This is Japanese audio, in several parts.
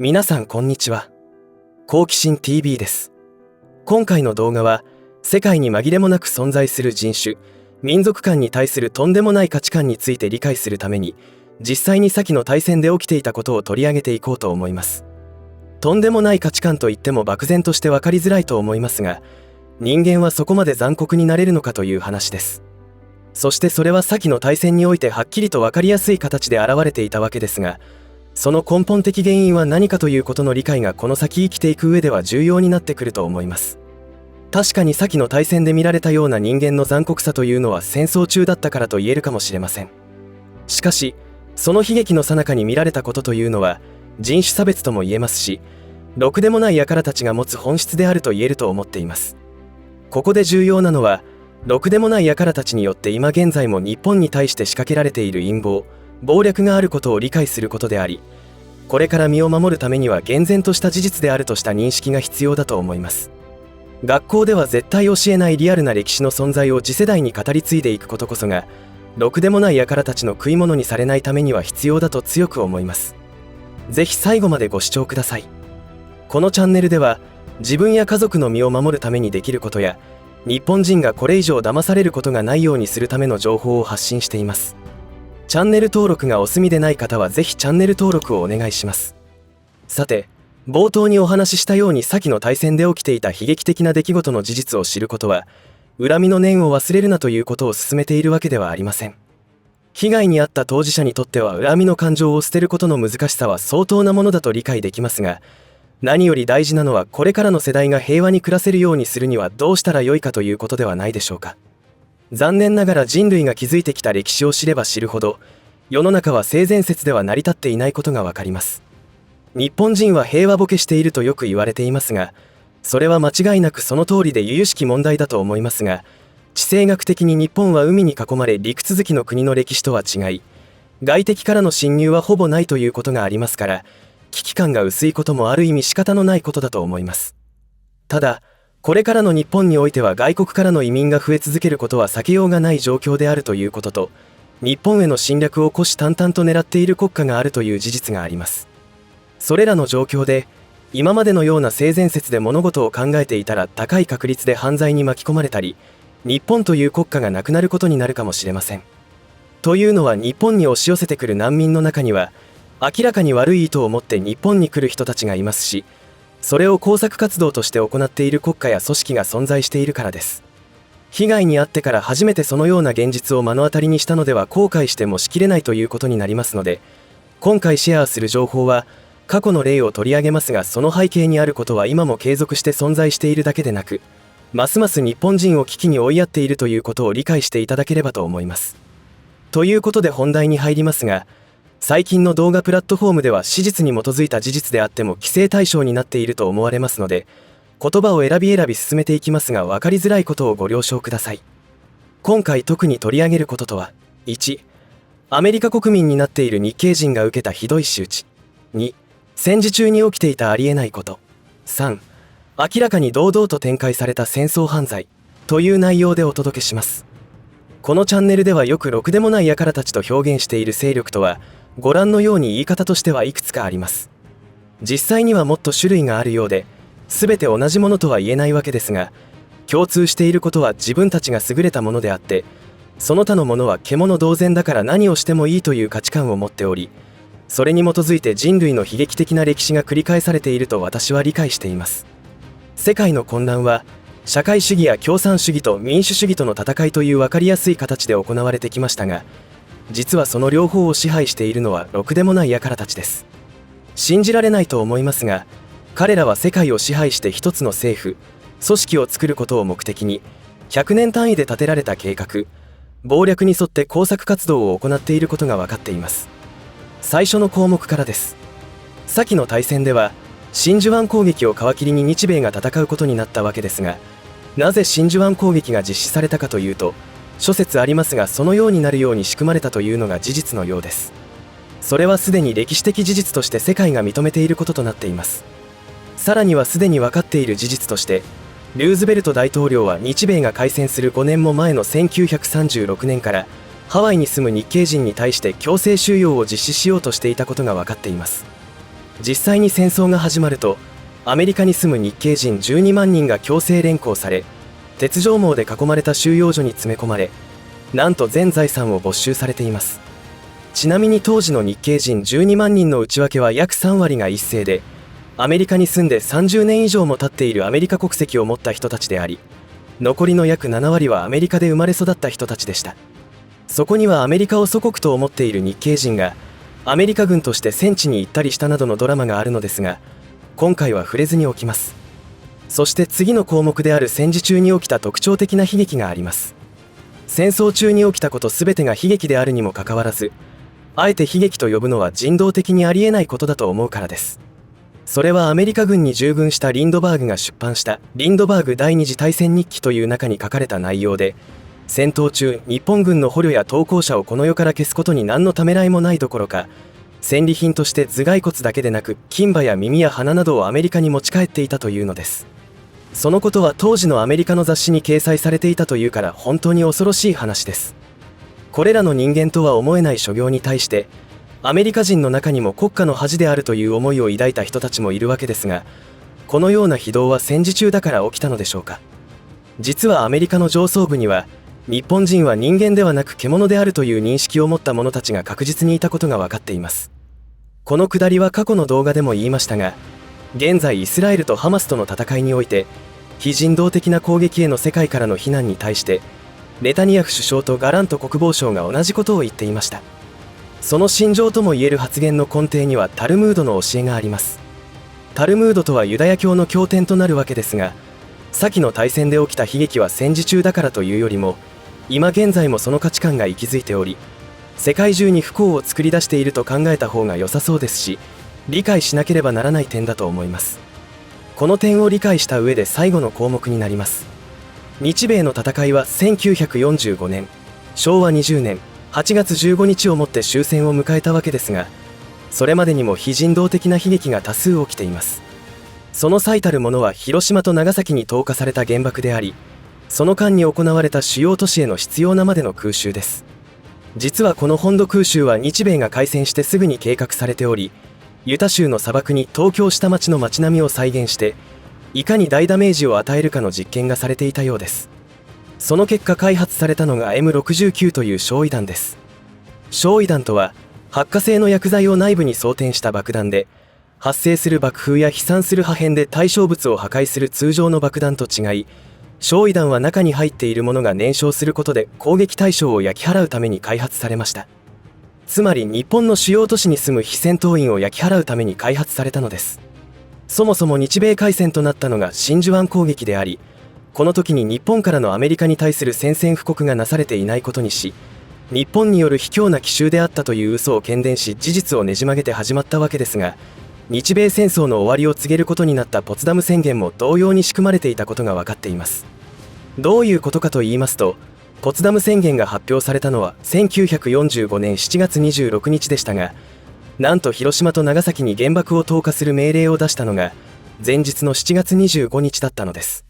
皆さんこんにちは。好奇心 TV です。今回の動画は世界に紛れもなく存在する人種、民族間に対するとんでもない価値観について理解するために、実際に先の大戦で起きていたことを取り上げていこうと思います。とんでもない価値観といっても漠然として分かりづらいと思いますが、人間はそこまで残酷になれるのかという話です。そしてそれは先の大戦においてはっきりと分かりやすい形で現れていたわけですが、その根本的原因は何かということの理解がこの先生きていく上では重要になってくると思います。確かに先の大戦で見られたような人間の残酷さというのは戦争中だったからと言えるかもしれません。しかしその悲劇の最中に見られたことというのは人種差別とも言えますし、ろくでもない輩たちが持つ本質であると言えると思っています。ここで重要なのは、ろくでもない輩たちによって今現在も日本に対して仕掛けられている陰謀、謀略があることを理解することであり、これから身を守るためには厳然とした事実であるとした認識が必要だと思います。学校では絶対教えないリアルな歴史の存在を次世代に語り継いでいくことこそが、ろくでもない輩たちの食い物にされないためには必要だと強く思います。ぜひ最後までご視聴ください。このチャンネルでは、自分や家族の身を守るためにできることや、日本人がこれ以上騙されることがないようにするための情報を発信しています。チャンネル登録がお済みでない方はぜひチャンネル登録をお願いします。さて、冒頭にお話ししたように先の大戦で起きていた悲劇的な出来事の事実を知ることは、恨みの念を忘れるなということを勧めているわけではありません。被害に遭った当事者にとっては恨みの感情を捨てることの難しさは相当なものだと理解できますが、何より大事なのはこれからの世代が平和に暮らせるようにするにはどうしたらよいかということではないでしょうか。残念ながら人類が築いてきた歴史を知れば知るほど、世の中は性善説では成り立っていないことがわかります。日本人は平和ボケしているとよく言われていますが、それは間違いなくその通りで由々しき問題だと思いますが、地政学的に日本は海に囲まれ陸続きの国の歴史とは違い、外敵からの侵入はほぼないということがありますから、危機感が薄いこともある意味仕方のないことだと思います。ただ、これからの日本においては外国からの移民が増え続けることは避けようがない状況であるということと、日本への侵略を虎視眈々と狙っている国家があるという事実があります。それらの状況で、今までのような性善説で物事を考えていたら高い確率で犯罪に巻き込まれたり、日本という国家がなくなることになるかもしれません。というのは日本に押し寄せてくる難民の中には、明らかに悪い意図を持って日本に来る人たちがいますし、それを工作活動として行っている国家や組織が存在しているからです。被害に遭ってから初めてそのような現実を目の当たりにしたのでは後悔してもしきれないということになりますので、今回シェアする情報は過去の例を取り上げますが、その背景にあることは今も継続して存在しているだけでなく、ますます日本人を危機に追いやっているということを理解していただければと思います。ということで本題に入りますが、最近の動画プラットフォームでは史実に基づいた事実であっても規制対象になっていると思われますので、言葉を選び進めていきますが分かりづらいことをご了承ください。今回特に取り上げることとは、1、アメリカ国民になっている日系人が受けたひどい仕打ち。2、戦時中に起きていたありえないこと。3、明らかに堂々と展開された戦争犯罪という内容でお届けします。このチャンネルではよくろくでもない輩たちと表現している勢力とは、ご覧のように言い方としてはいくつかあります。実際にはもっと種類があるようで、全て同じものとは言えないわけですが、共通していることは自分たちが優れたものであって、その他のものは獣同然だから何をしてもいいという価値観を持っており、それに基づいて人類の悲劇的な歴史が繰り返されていると私は理解しています。世界の混乱は、社会主義や共産主義と民主主義との戦いという分かりやすい形で行われてきましたが、実はその両方を支配しているのはろくでもない輩たちです。信じられないと思いますが、彼らは世界を支配して一つの政府、組織を作ることを目的に、100年単位で立てられた計画、謀略に沿って工作活動を行っていることが分かっています。最初の項目からです。先の大戦では、真珠湾攻撃を皮切りに日米が戦うことになったわけですが、なぜ真珠湾攻撃が実施されたかというと、諸説ありますが、そのようになるように仕組まれたというのが事実のようです。それはすでに歴史的事実として世界が認めていることとなっています。さらにはすでに分かっている事実として、ルーズベルト大統領は日米が開戦する5年も前の1936年からハワイに住む日系人に対して強制収容を実施しようとしていたことが分かっています。実際に戦争が始まると、アメリカに住む日系人12万人が強制連行され、鉄条網で囲まれた収容所に詰め込まれ、なんと全財産を没収されています。ちなみに当時の日系人12万人の内訳は約3割が一世で、アメリカに住んで30年以上も経っているアメリカ国籍を持った人たちであり、残りの約7割はアメリカで生まれ育った人たちでした。そこにはアメリカを祖国と思っている日系人がアメリカ軍として戦地に行ったりしたなどのドラマがあるのですが、今回は触れずにおきます。そして次の項目である戦時中に起きた特徴的な悲劇があります。戦争中に起きたこと全てが悲劇であるにもかかわらず、あえて悲劇と呼ぶのは人道的にありえないことだと思うからです。それはアメリカ軍に従軍したリンドバーグが出版したリンドバーグ第二次大戦日記という中に書かれた内容で、戦闘中日本軍の捕虜や投降者をこの世から消すことに何のためらいもないどころか、戦利品として頭蓋骨だけでなく金歯や耳や鼻などをアメリカに持ち帰っていたというのです。そのことは当時のアメリカの雑誌に掲載されていたというから本当に恐ろしい話です。これらの人間とは思えない所業に対して、アメリカ人の中にも国家の恥であるという思いを抱いた人たちもいるわけですが、このような非道は戦時中だから起きたのでしょうか。実はアメリカの上層部には、日本人は人間ではなく獣であるという認識を持った者たちが確実にいたことが分かっています。このくだりは過去の動画でも言いましたが、現在イスラエルとハマスとの戦いにおいて、非人道的な攻撃への世界からの非難に対して、ネタニヤフ首相とガラント国防相が同じことを言っていました。その心情ともいえる発言の根底にはタルムードの教えがあります。タルムードとはユダヤ教の経典となるわけですが、先の大戦で起きた悲劇は戦時中だからというよりも、今現在もその価値観が息づいており、世界中に不幸を作り出していると考えた方が良さそうですし、理解しなければならない点だと思います。この点を理解した上で最後の項目になります。日米の戦いは1945年、昭和20年8月15日をもって終戦を迎えたわけですが、それまでにも非人道的な悲劇が多数起きています。その最たるものは広島と長崎に投下された原爆であり、その間に行われた主要都市への執拗なまでの空襲です。実はこの本土空襲は日米が開戦してすぐに計画されており、ユタ州の砂漠に東京下町の街並みを再現して、いかに大ダメージを与えるかの実験がされていたようです。その結果開発されたのが M69 という焼夷弾です。焼夷弾とは発火性の薬剤を内部に装填した爆弾で、発生する爆風や飛散する破片で対象物を破壊する通常の爆弾と違い、焼夷弾は中に入っているものが燃焼することで攻撃対象を焼き払うために開発されました。つまり日本の主要都市に住む非戦闘員を焼き払うために開発されたのです。そもそも日米開戦となったのが真珠湾攻撃であり、この時に日本からのアメリカに対する宣戦布告がなされていないことにし、日本による卑怯な奇襲であったという嘘を喧伝し事実をねじ曲げて始まったわけですが、日米戦争の終わりを告げることになったポツダム宣言も同様に仕組まれていたことが分かっています。どういうことかと言いますと、ポツダム宣言が発表されたのは1945年7月26日でしたが、なんと広島と長崎に原爆を投下する命令を出したのが前日の7月25日だったのです。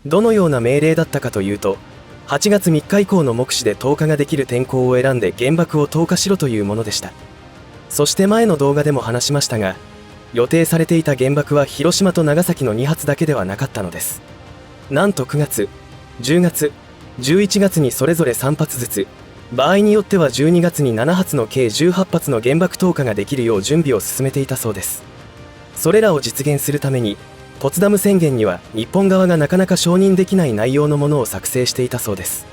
どのような命令だったかというと、8月3日以降の目視で投下ができる天候を選んで原爆を投下しろというものでした。そして前の動画でも話しましたが、予定されていた原爆は広島と長崎の2発だけではなかったのです。なんと9月、10月、11月にそれぞれ3発ずつ、場合によっては12月に7発の計18発の原爆投下ができるよう準備を進めていたそうです。それらを実現するために、ポツダム宣言には日本側がなかなか承認できない内容のものを作成していたそうです。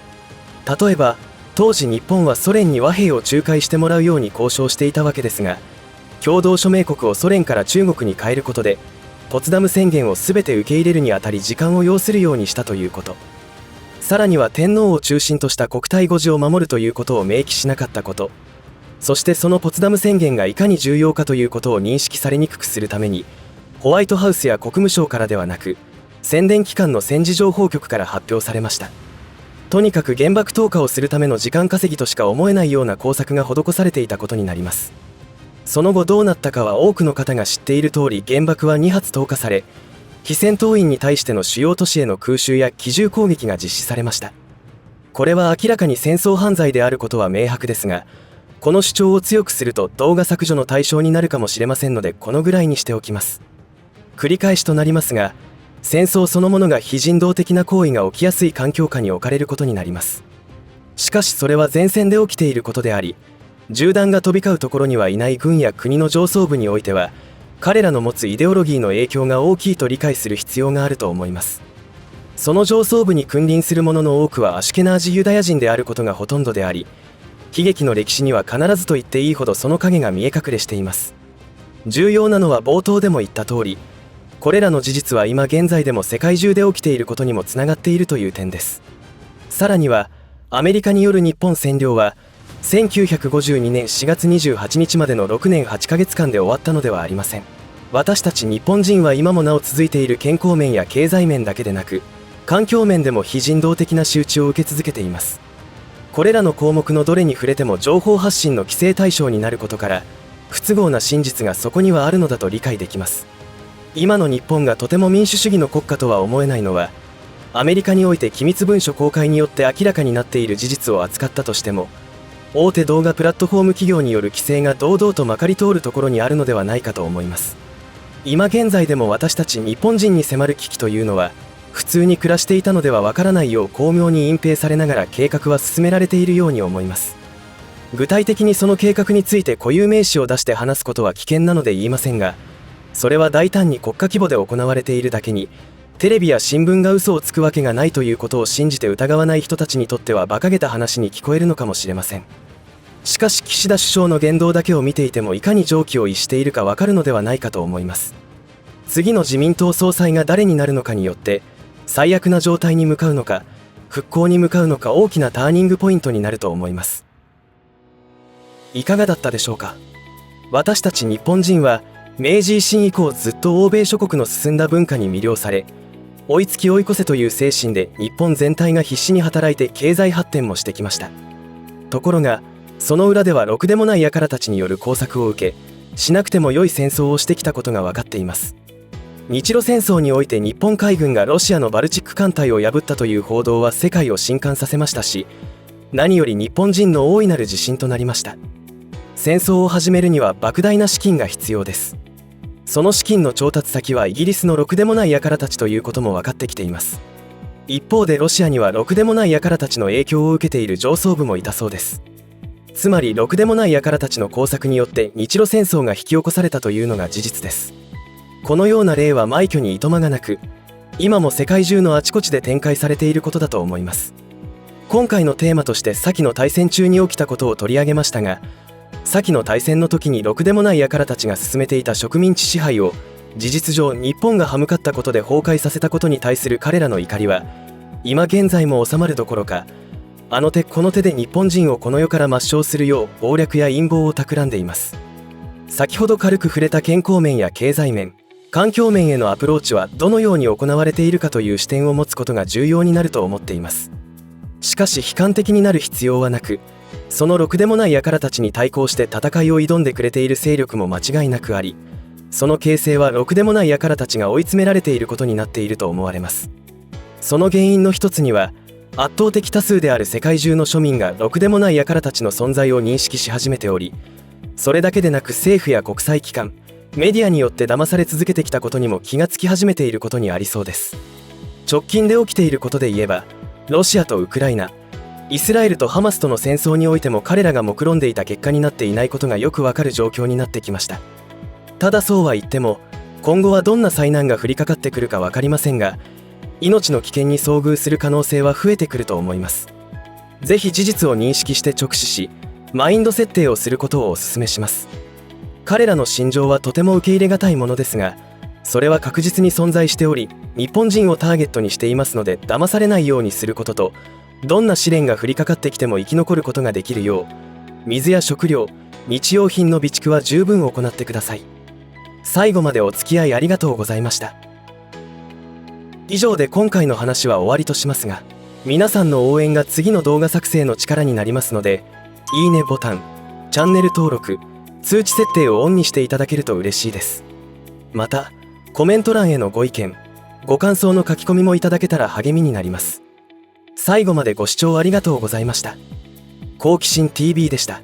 例えば、当時日本はソ連に和平を仲介してもらうように交渉していたわけですが、共同署名国をソ連から中国に変えることで、ポツダム宣言を全て受け入れるにあたり時間を要するようにしたということ。さらには天皇を中心とした国体護持を守るということを明記しなかったこと、そしてそのポツダム宣言がいかに重要かということを認識されにくくするために、ホワイトハウスや国務省からではなく、宣伝機関の戦時情報局から発表されました。とにかく原爆投下をするための時間稼ぎとしか思えないような工作が施されていたことになります。その後どうなったかは多くの方が知っている通り、原爆は2発投下され、非戦闘員に対しての主要都市への空襲や機銃攻撃が実施されました。これは明らかに戦争犯罪であることは明白ですが、この主張を強くすると動画削除の対象になるかもしれませんので、このぐらいにしておきます。繰り返しとなりますが、戦争そのものが非人道的な行為が起きやすい環境下に置かれることになります。しかしそれは前線で起きていることであり、銃弾が飛び交うところにはいない軍や国の上層部においては、彼らの持つイデオロギーの影響が大きいと理解する必要があると思います。その上層部に君臨する者の多くはアシュケナージユダヤ人であることがほとんどであり、悲劇の歴史には必ずと言っていいほどその影が見え隠れしています。重要なのは冒頭でも言った通り、これらの事実は今現在でも世界中で起きていることにもつながっているという点です。さらには、アメリカによる日本占領は、1952年4月28日までの6年8ヶ月間で終わったのではありません。私たち日本人は今もなお続いている健康面や経済面だけでなく、環境面でも非人道的な仕打ちを受け続けています。これらの項目のどれに触れても情報発信の規制対象になることから、不都合な真実がそこにはあるのだと理解できます。今の日本がとても民主主義の国家とは思えないのは、アメリカにおいて機密文書公開によって明らかになっている事実を扱ったとしても、大手動画プラットフォーム企業による規制が堂々とまかり通るところにあるのではないかと思います。今現在でも私たち日本人に迫る危機というのは、普通に暮らしていたのではわからないよう巧妙に隠蔽されながら計画は進められているように思います。具体的にその計画について固有名詞を出して話すことは危険なので言いませんが、それは大胆に国家規模で行われているだけに、テレビや新聞が嘘をつくわけがないということを信じて疑わない人たちにとっては馬鹿げた話に聞こえるのかもしれません。しかし岸田首相の言動だけを見ていてもいかに常軌を逸しているかわかるのではないかと思います。次の自民党総裁が誰になるのかによって、最悪な状態に向かうのか復興に向かうのか大きなターニングポイントになると思います。いかがだったでしょうか。私たち日本人は明治維新以降ずっと欧米諸国の進んだ文化に魅了され、追いつき追い越せという精神で日本全体が必死に働いて経済発展もしてきました。ところがその裏ではろくでもない輩たちによる工作を受け、しなくても良い戦争をしてきたことが分かっています。日露戦争において日本海軍がロシアのバルチック艦隊を破ったという報道は世界を震撼させましたし、何より日本人の大いなる自信となりました。戦争を始めるには莫大な資金が必要です。その資金の調達先はイギリスのろくでもない輩たちということも分かってきています。一方でロシアにはろくでもない輩たちの影響を受けている上層部もいたそうです。つまりろくでもない輩たちの工作によって日露戦争が引き起こされたというのが事実です。このような例は枚挙にいとまがなく、今も世界中のあちこちで展開されていることだと思います。今回のテーマとして先の大戦中に起きたことを取り上げましたが、先の大戦の時にろくでもない輩たちが進めていた植民地支配を事実上日本が歯向かったことで崩壊させたことに対する彼らの怒りは今現在も収まるどころか、あの手この手で日本人をこの世から抹消するよう謀略や陰謀を企んでいます。先ほど軽く触れた健康面や経済面、環境面へのアプローチはどのように行われているかという視点を持つことが重要になると思っています。しかし悲観的になる必要はなく、そのろくでもない輩たちに対抗して戦いを挑んでくれている勢力も間違いなくあり、その形勢はろくでもない輩たちが追い詰められていることになっていると思われます。その原因の一つには、圧倒的多数である世界中の庶民がろくでもない輩たちの存在を認識し始めており、それだけでなく政府や国際機関、メディアによって騙され続けてきたことにも気がつき始めていることにありそうです。直近で起きていることで言えば、ロシアとウクライナ、イスラエルとハマスとの戦争においても彼らが目論んでいた結果になっていないことがよくわかる状況になってきました。ただそうは言っても、今後はどんな災難が降りかかってくるか分かりませんが、命の危険に遭遇する可能性は増えてくると思います。ぜひ事実を認識して直視し、マインド設定をすることをお勧めします。彼らの心情はとても受け入れがたいものですが、それは確実に存在しており、日本人をターゲットにしていますので、騙されないようにすることと、どんな試練が降りかかってきても生き残ることができるよう、水や食料、日用品の備蓄は十分行ってください。最後までお付き合いありがとうございました。以上で今回の話は終わりとしますが、皆さんの応援が次の動画作成の力になりますので、いいねボタン、チャンネル登録、通知設定をオンにしていただけると嬉しいです。また、コメント欄へのご意見、ご感想の書き込みもいただけたら励みになります。最後までご視聴ありがとうございました。好奇心 TV でした。